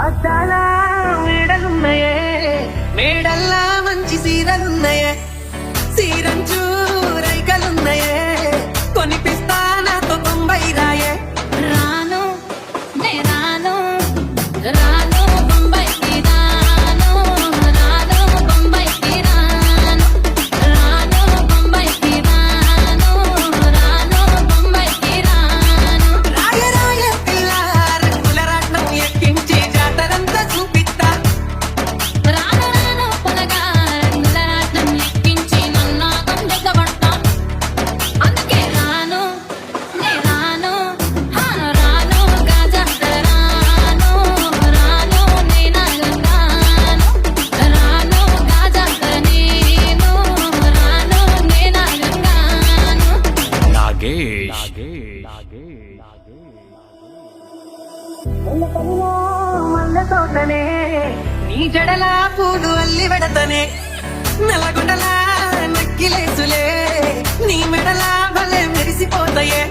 అద్దాల మేడలున్నాయే, మేడల్లా మంచి సీరలున్నాయే, సీరంచు రైకలున్నాయే, కొనిపిస్తా నాతో 90 రాయే. రాను నే రాను రాను బొంబాయికి రాను రాను బొంబాయికి రాను రాను బొంబాయికి రాను రాను బొంబాయికి రాను. రాయ రాయ పిల్ల రంగుల రాట్నం ఎక్కించి జాతరంతా చూపిస్తా. రాను రాను పొలగా రంగుల రాట్నం ఎక్కించి నన్ను కొండెక్క పడతా. అందుకే రాను నే రాను రాను గాజాతర రాను రాను నేనాగంగాను రాను గాజాతర నేను రాను నేనాగంగాను. నాగేష్ మల్లె తోటనే నీ జడలా పూలు అల్లి పెడతనే, నల్లగొండలా నక్కిలేసులే నీ మెడలా భలే మెరిసిపోతాయే.